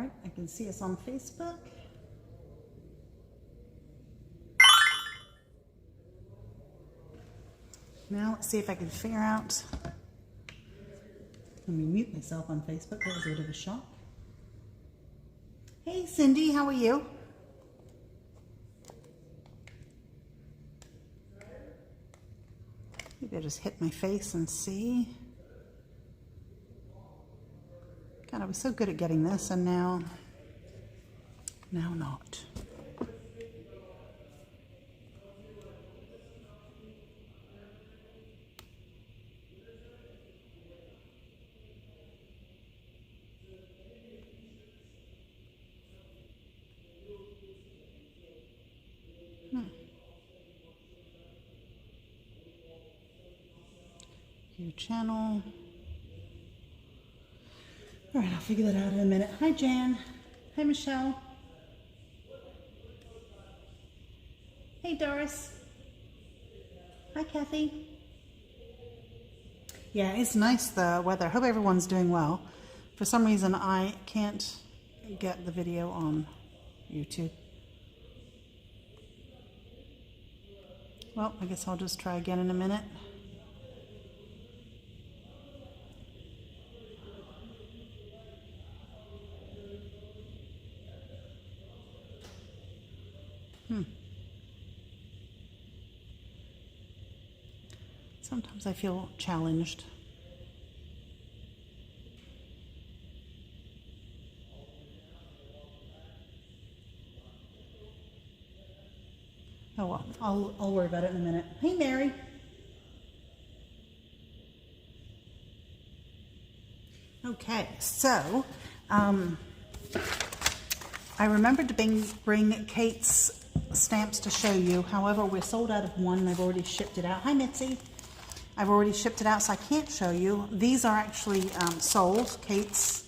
right, I can see us on Facebook. Now let's see if I can figure out. Let me mute myself on Facebook. That was a bit of a shock. Hey Cindy, how are you? Maybe I'll just hit my face and see. God, I was so good at getting this, and now not. Your channel. All right, I'll figure that out in a minute. Hi, Jan. Hi, Michelle. Hey, Doris. Hi, Kathy. Yeah, it's nice, the weather. Hope everyone's doing well. For some reason, I can't get the video on YouTube. Well, I guess I'll just try again in a minute. Sometimes I feel challenged. Oh well, I'll worry about it in a minute. Hey Mary. Okay, so I remembered to bring Kate's stamps to show you. However, we're sold out of one and I've already shipped it out. Hi Mitzi. I've already shipped it out, so I can't show you. These are actually sold, Kate's.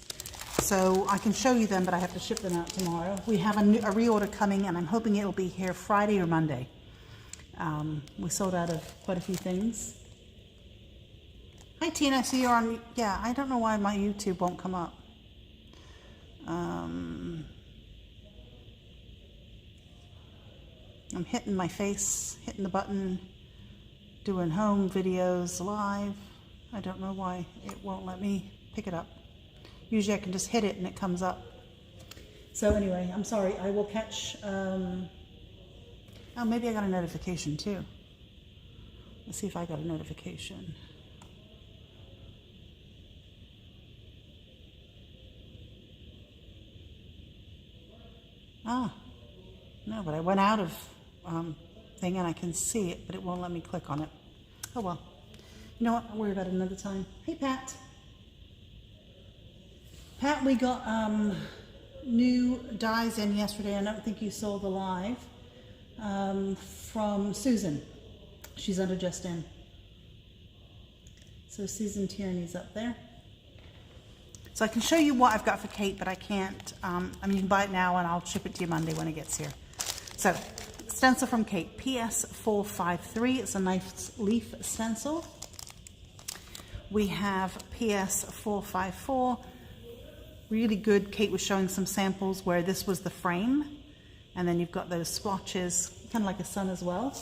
So I can show you them, but I have to ship them out tomorrow. We have a reorder coming, and I'm hoping it'll be here Friday or Monday. We sold out of quite a few things. Hi Tina, I see you're on. Yeah, I don't know why my YouTube won't come up. I'm hitting my face, hitting the button, doing home videos live. I don't know why it won't let me pick it up. Usually I can just hit it and it comes up. So anyway, I'm sorry. I will catch, oh, maybe I got a notification too. Let's see if I got a notification. Ah, no, but I went out of thing and I can see it, but it won't let me click on it. Oh well. You know what? I'll worry about it another time. Hey Pat. Pat, we got new dies in yesterday. I don't think you saw the live from Susan. She's under Just In. So Susan Tierney's up there. So I can show you what I've got for Kate, but I can't. I mean, you can buy it now and I'll ship it to you Monday when it gets here. So, stencil from Kate, PS453. It's a nice leaf stencil. We have PS454. Really good. Kate was showing some samples where this was the frame, and then you've got those splotches, kind of like a sun as well.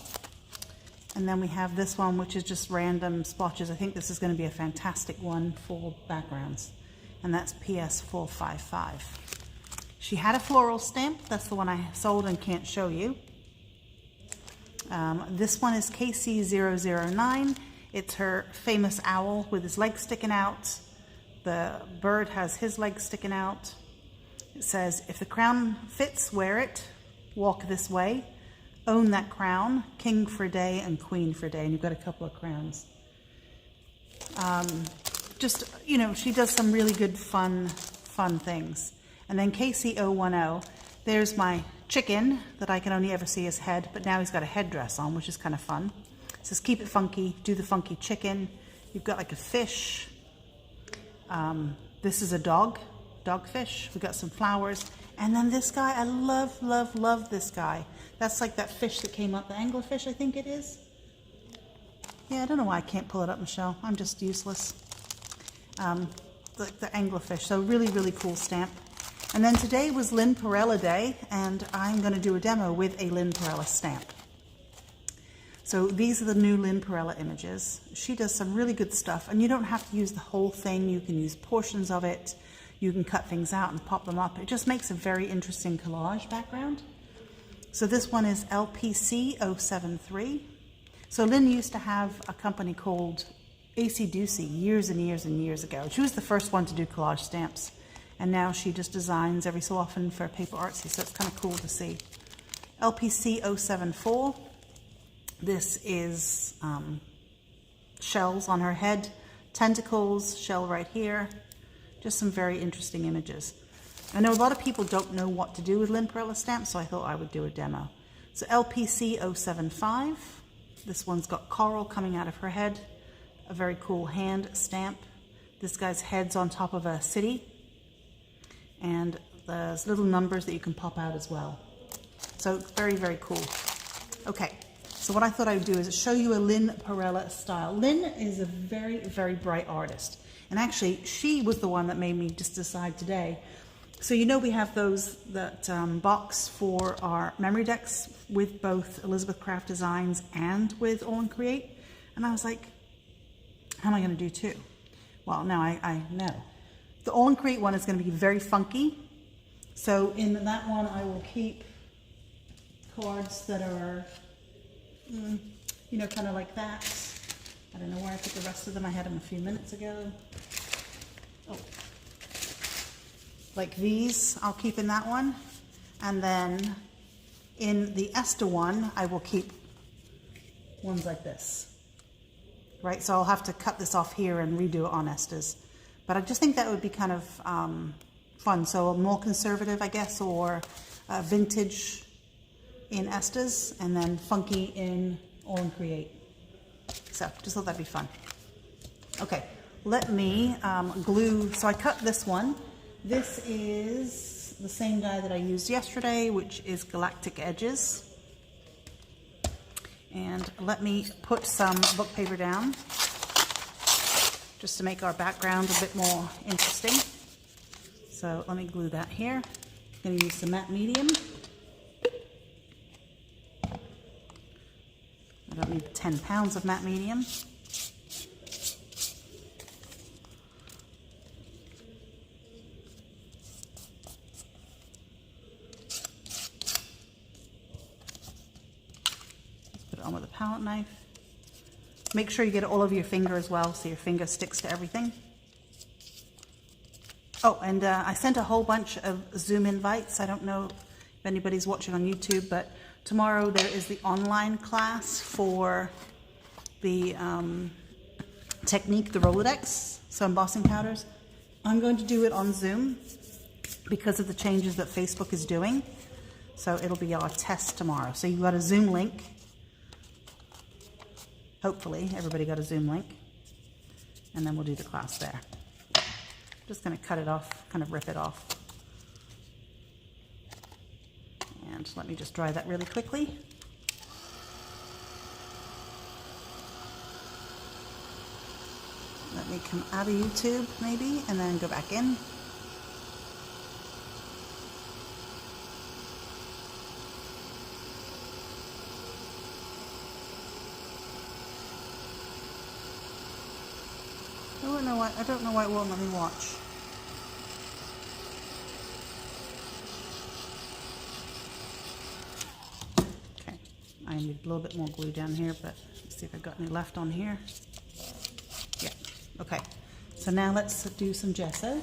And then we have this one, which is just random splotches. I think this is going to be a fantastic one for backgrounds, and that's PS455. She had a floral stamp. That's the one I sold and can't show you. This one is KC009. It's her famous owl with his legs sticking out. The bird has his legs sticking out. It says, if the crown fits, wear it. Walk this way. Own that crown. King for a day and queen for a day. And you've got a couple of crowns. Just, you know, she does some really good fun things. And then KC010. There's my chicken that I can only ever see his head. But now he's got a headdress on, which is kind of fun. It says, keep it funky. Do the funky chicken. You've got like a fish. This is a dogfish. We've got some flowers. And then this guy, I love this guy. That's like that fish that came up, the anglerfish, I think it is. Yeah, I don't know why I can't pull it up, Michelle. I'm just useless. The anglerfish. So really cool stamp. And then today was Lynne Perrella Day, and I'm going to do a demo with a Lynne Perrella stamp. So these are the new Lynne Perrella images. She does some really good stuff, and you don't have to use the whole thing. You can use portions of it. You can cut things out and pop them up. It just makes a very interesting collage background. So this one is LPC 073. So Lynne used to have a company called AC Ducey years and years and years ago. She was the first one to do collage stamps. And now she just designs every so often for Paper Artsy, so it's kind of cool to see. LPC 074. This is shells on her head, tentacles, shell right here. Just some very interesting images. I know a lot of people don't know what to do with Lynne Perrella stamps, so I thought I would do a demo. So LPC 075. This one's got coral coming out of her head. A very cool hand stamp. This guy's head's on top of a city. And there's little numbers that you can pop out as well. So very, very cool. Okay, so what I thought I would do is show you a Lynne Perrella style. Lynne is a very, very bright artist. And actually, she was the one that made me just decide today. So you know we have that box for our memory decks with both Elizabeth Craft Designs and with All & Create. And I was like, how am I going to do two? Well, now I know. The All & Create one is going to be very funky. So in that one, I will keep cards that are, you know, kind of like that. I don't know where I put the rest of them. I had them a few minutes ago. Oh. Like these, I'll keep in that one. And then in the Esther one, I will keep ones like this. Right, so I'll have to cut this off here and redo it on Esther's. But I just think that would be kind of fun. So a more conservative, I guess, or vintage in Esther's, and then funky in All & Create. So just thought that'd be fun. Okay, let me glue. So I cut this one. This is the same die that I used yesterday, which is Galactic Edges. And let me put some book paper down just to make our background a bit more interesting. So let me glue that here. I'm going to use the matte medium. I don't need 10 pounds of matte medium. Put it on with a palette knife. Make sure you get it all over your finger as well, so your finger sticks to everything. Oh, and I sent a whole bunch of Zoom invites. I don't know if anybody's watching on YouTube, but tomorrow there is the online class for the technique, the Rolodex, so embossing powders. I'm going to do it on Zoom because of the changes that Facebook is doing. So it'll be our test tomorrow. So you've got a Zoom link. Hopefully everybody got a Zoom link, and then we'll do the class there. Just going to cut it off, kind of rip it off. And let me just dry that really quickly. Let me come out of YouTube maybe, and then go back in. I don't know why it won't let me watch. Okay, I need a little bit more glue down here, but let's see if I've got any left on here. Yeah, okay. So now let's do some gesso.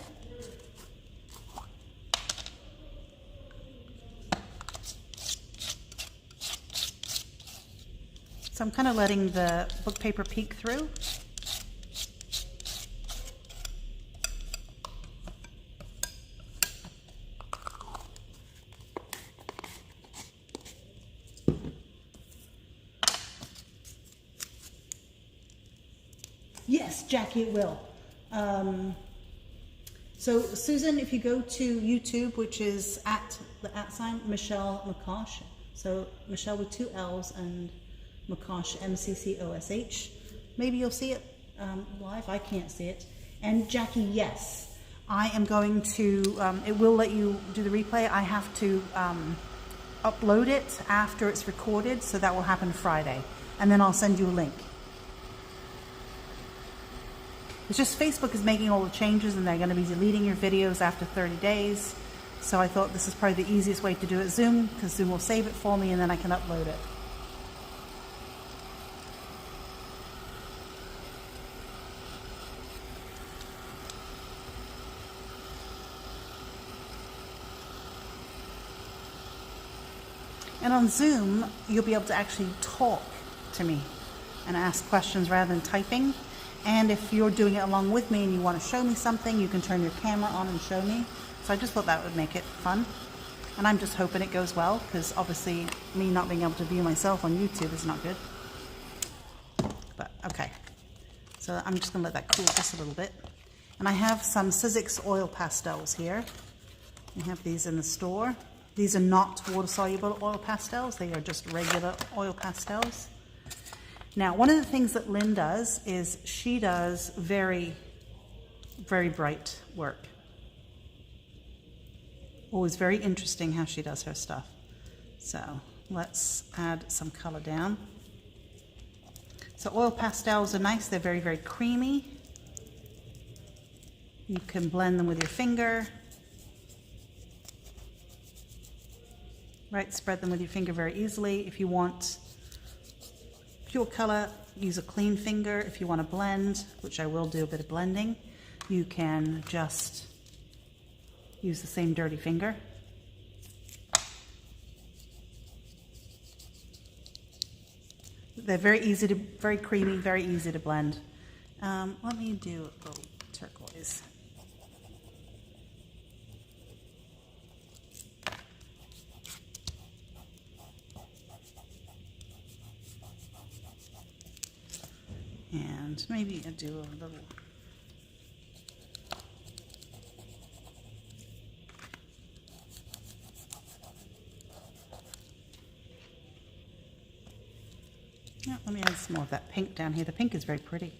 So I'm kind of letting the book paper peek through. Yes, Jackie, it will. So Susan, if you go to YouTube, which is at the @ Michelle McCosh, so Michelle with 2 L's and McCosh, MCCOSH, maybe you'll see it live. I can't see it. And Jackie, yes, I am going to, it will let you do the replay. I have to upload it after it's recorded, so that will happen Friday. And then I'll send you a link. It's just Facebook is making all the changes and they're going to be deleting your videos after 30 days. So I thought this is probably the easiest way to do it, Zoom, because Zoom will save it for me and then I can upload it. And on Zoom, you'll be able to actually talk to me and ask questions rather than typing. And if you're doing it along with me and you want to show me something, you can turn your camera on and show me. So I just thought that would make it fun. And I'm just hoping it goes well, because obviously me not being able to view myself on YouTube is not good. But okay. So I'm just going to let that cool just a little bit. And I have some Sizzix oil pastels here. I have these in the store. These are not water-soluble oil pastels. They are just regular oil pastels. Now, one of the things that Lynne does is she does very, very bright work. Always very interesting how she does her stuff. So let's add some color down. So oil pastels are nice. They're very, very creamy. You can blend them with your finger. Right, spread them with your finger very easily. If you want pure color, use a clean finger. If you want to blend, which I will do a bit of blending, you can just use the same dirty finger. They're very easy to, very creamy, very easy to blend. Let me do a little turquoise. And maybe I'll do a little. Yeah, let me add some more of that pink down here. The pink is very pretty.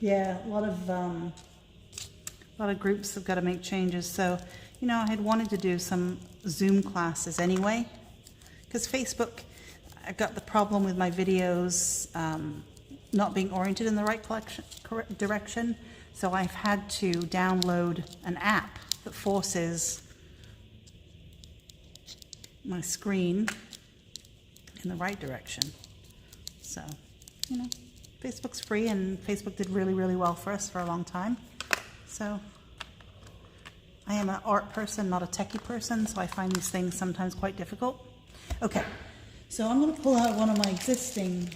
Yeah, a lot of groups have got to make changes. So, you know, I had wanted to do some Zoom classes anyway. Because Facebook, I've got the problem with my videos not being oriented in the right direction. So I've had to download an app that forces my screen in the right direction. So, you know, Facebook's free and Facebook did really, really well for us for a long time. So I am an art person, not a techie person, so I find these things sometimes quite difficult. Okay, so I'm going to pull out one of my existing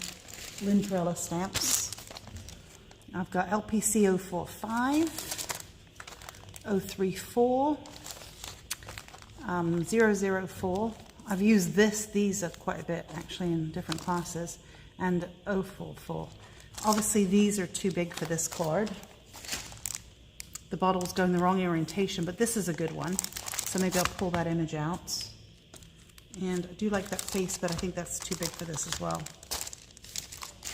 Lynne Perrella stamps. I've got LPC 045, 034, 004. I've used these are quite a bit actually in different classes, and 044. Obviously these are too big for this card. The bottle's going the wrong orientation, but this is a good one. So maybe I'll pull that image out. And I do like that face, but I think that's too big for this as well.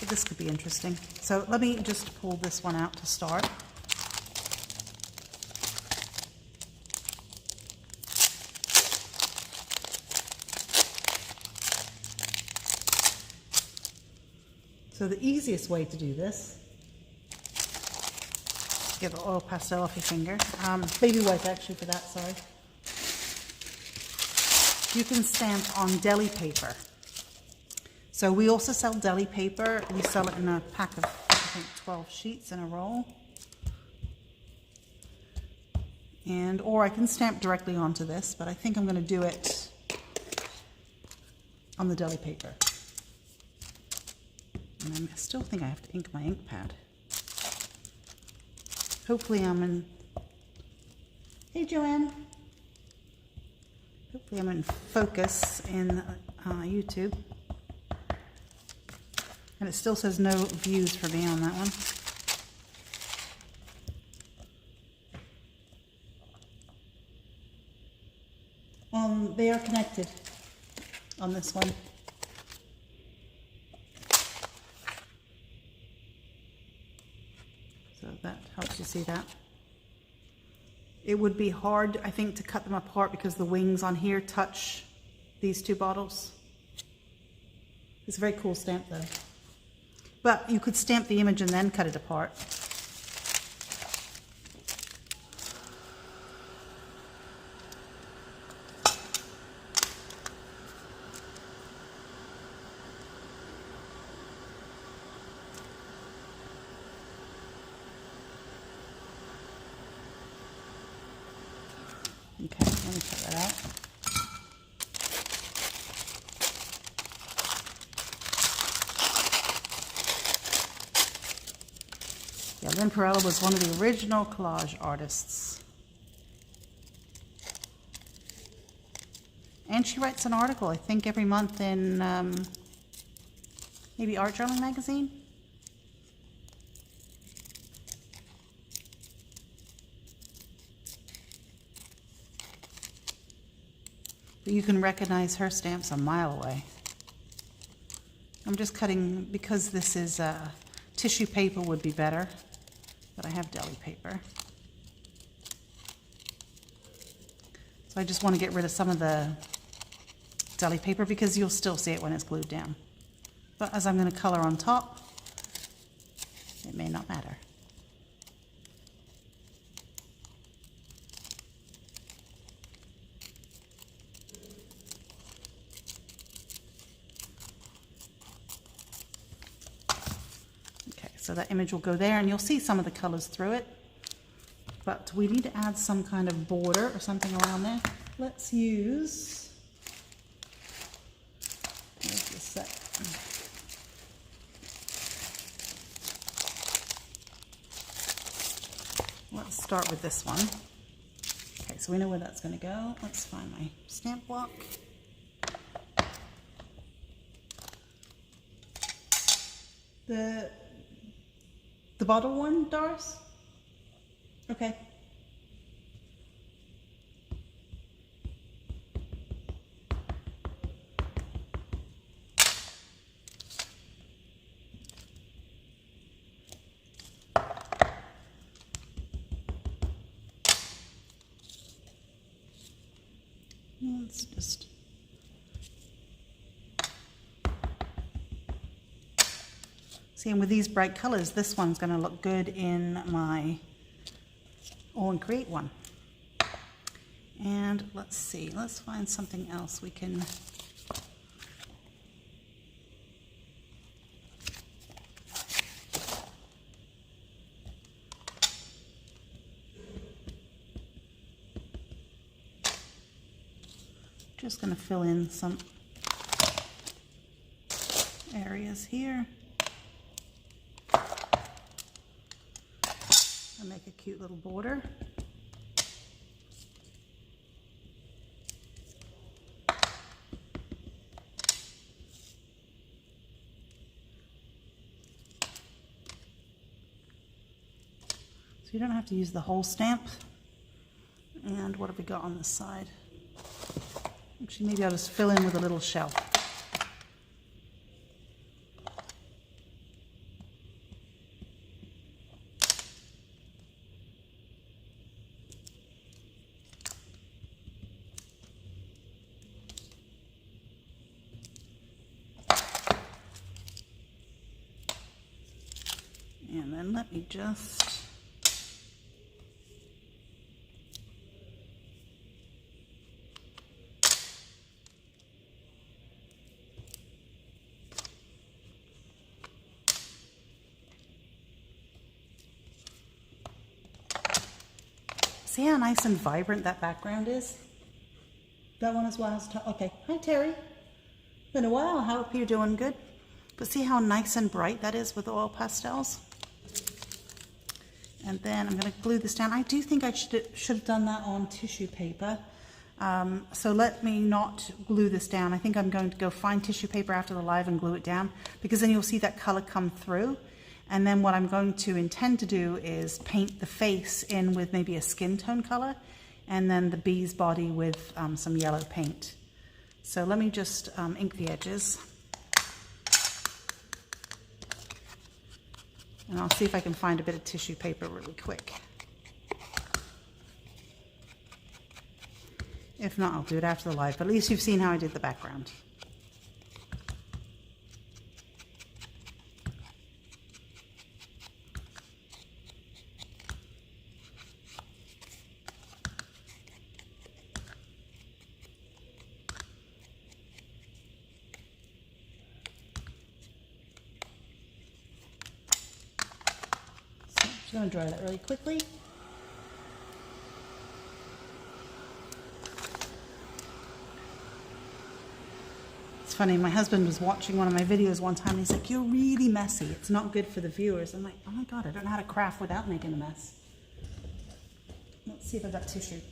But this could be interesting. So let me just pull this one out to start. So the easiest way to do this, get the oil pastel off your finger. Baby wipe actually for that, sorry. You can stamp on deli paper. So we also sell deli paper. We sell it in a pack of, I think, 12 sheets in a roll. And, or I can stamp directly onto this, but I think I'm going to do it on the deli paper. And I still think I have to ink my ink pad. Hopefully I'm in... Hey, Joanne. Hopefully I'm in focus in YouTube. And it still says no views for me on that one. They are connected on this one. Hope that helps you see that. It would be hard, I think, to cut them apart because the wings on here touch these two bottles. It's a very cool stamp though. But you could stamp the image and then cut it apart. Okay, let me cut that out. Yeah, Lynne Perrella was one of the original collage artists. And she writes an article, I think, every month in maybe Art Journal magazine. But you can recognize her stamps a mile away. I'm just cutting, because this is tissue paper would be better, but I have deli paper. So I just want to get rid of some of the deli paper because you'll still see it when it's glued down. But as I'm going to color on top, it may not matter. So that image will go there and you'll see some of the colors through it. But we need to add some kind of border or something around there. Let's use, where's the set? Let's start with this one. Okay, so we know where that's going to go. Let's find my stamp block. The bottle one, Doris? Okay. Let's just... See, and with these bright colors, this one's going to look good in my All and Create one. And let's see, let's find something else we can... Just going to fill in some areas here. And make a cute little border. So you don't have to use the whole stamp. And what have we got on this side? Actually, maybe I'll just fill in with a little shell. And then let me just... See how nice and vibrant that background is? That one as well. Okay, hi Terry. Been a while, I hope you're doing good. But see how nice and bright that is with oil pastels? And then I'm going to glue this down. I do think I should have done that on tissue paper. So let me not glue this down. I think I'm going to go find tissue paper after the live and glue it down, because then you'll see that color come through. And then what I'm going to intend to do is paint the face in with maybe a skin tone color, and then the bee's body with some yellow paint. So let me just ink the edges. And I'll see if I can find a bit of tissue paper really quick. If not, I'll do it after the live, but at least you've seen how I did the background. So I'm just going to dry that really quickly. Funny, my husband was watching one of my videos one time and he's like, "You're really messy. It's not good for the viewers." I'm like, "Oh my God, I don't know how to craft without making a mess." Let's see if I've got tissue.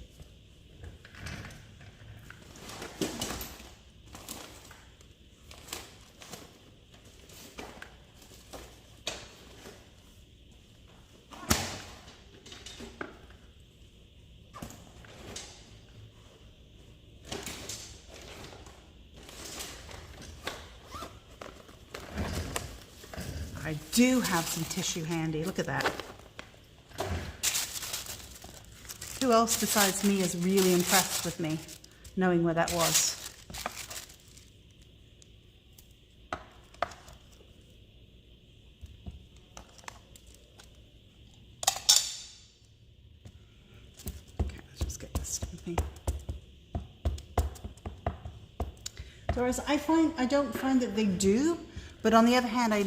I do have some tissue handy. Look at that. Who else besides me is really impressed with me, knowing where that was? Okay, let's just get this stamping. Doris, I don't find that they do. But on the other hand, I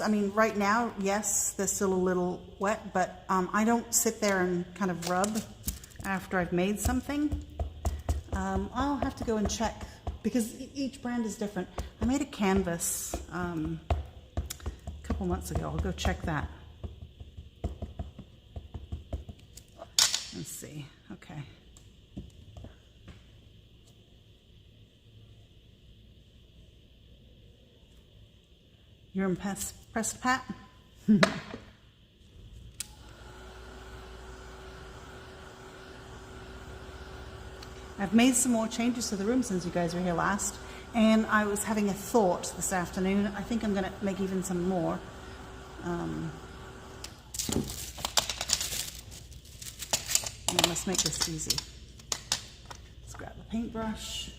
mean, right now, yes, they're still a little wet, but I don't sit there and kind of rub after I've made something. I'll have to go and check because each brand is different. I made a canvas a couple months ago. I'll go check that. Let's see. Okay. You're impressed, Pat? I've made some more changes to the room since you guys were here last, and I was having a thought this afternoon. I think I'm going to make even some more. Let's make this easy. Let's grab a paintbrush.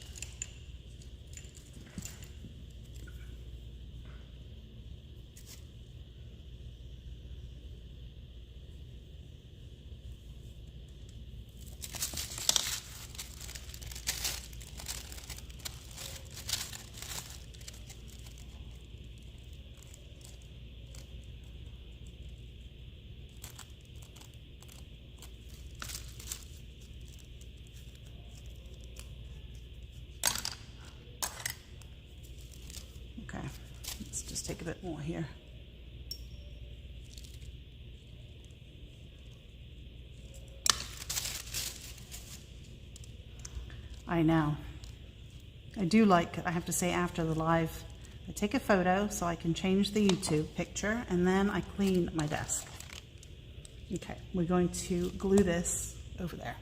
Okay, let's just take a bit more here. I know. I do like, I have to say, after the live, I take a photo so I can change the YouTube picture, and then I clean my desk. Okay, we're going to glue this over there.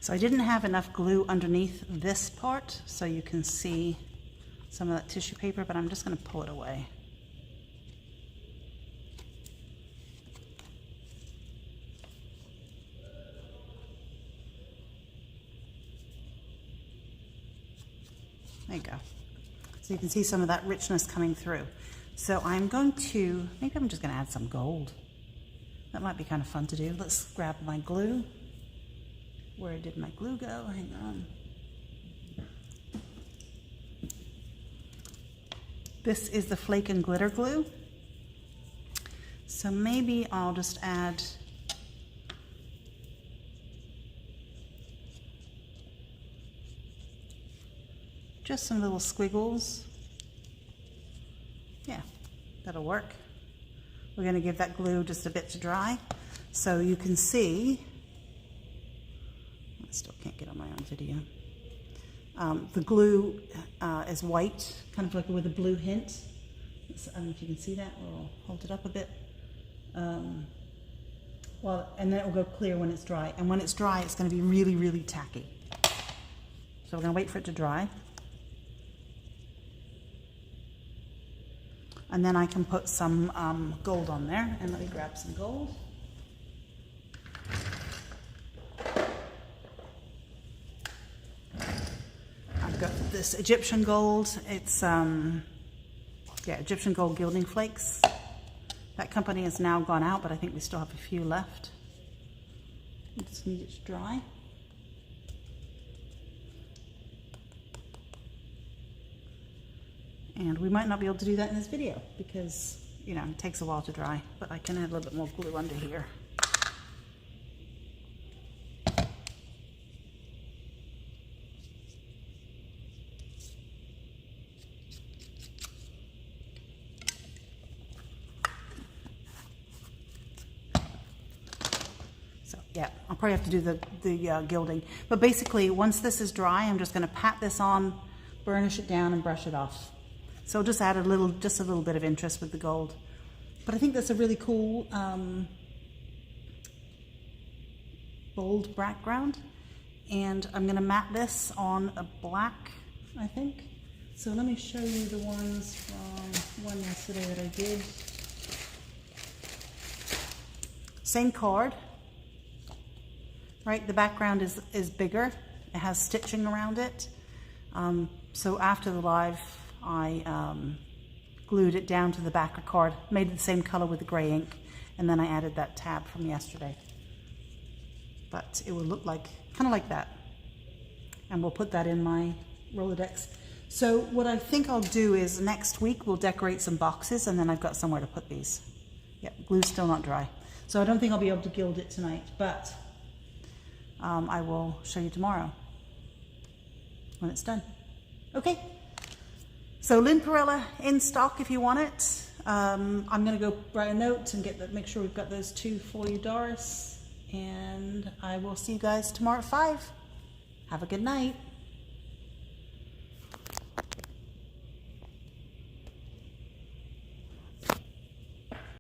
So I didn't have enough glue underneath this part so you can see some of that tissue paper, but I'm just going to pull it away. There you go. So you can see some of that richness coming through. So I'm going to, maybe I'm just going to add some gold. That might be kind of fun to do. Let's grab my glue. Where did my glue go? Hang on. This is the Flake and Glitter glue. So maybe I'll just add just some little squiggles. Yeah, that'll work. We're going to give that glue just a bit to dry so you can see. I still can't get on my own video. The glue is white, kind of like with a blue hint. I don't know if you can see that, or I'll hold it up a bit. Well, and then it will go clear when it's dry. And when it's dry, it's going to be really, really tacky. So we're going to wait for it to dry. And then I can put some gold on there. And let me grab some gold. I've got this Egyptian gold. It's, Egyptian gold gilding flakes. That company has now gone out, but I think we still have a few left. We just need it to dry. And we might not be able to do that in this video because, you know, it takes a while to dry, but I can add a little bit more glue under here. So yeah, I'll probably have to do the gilding. But basically, once this is dry, I'm just going to pat this on, burnish it down, and brush it off. So just add just a little bit of interest with the gold. But I think that's a really cool bold background. And I'm going to mat this on a black, I think. So let me show you the ones from one yesterday that I did. Same card, right? The background is bigger. It has stitching around it. So after the live, I glued it down to the back of the card, made it the same color with the gray ink, and then I added that tab from yesterday. But it will look like, kind of like that. And we'll put that in my Rolodex. So what I think I'll do is next week we'll decorate some boxes, and then I've got somewhere to put these. Yeah, glue's still not dry. So I don't think I'll be able to gild it tonight, but I will show you tomorrow when it's done. Okay. So Lynne Perrella in stock if you want it. I'm going to go write a note and make sure we've got those two for you, Doris. And I will see you guys tomorrow at 5. Have a good night.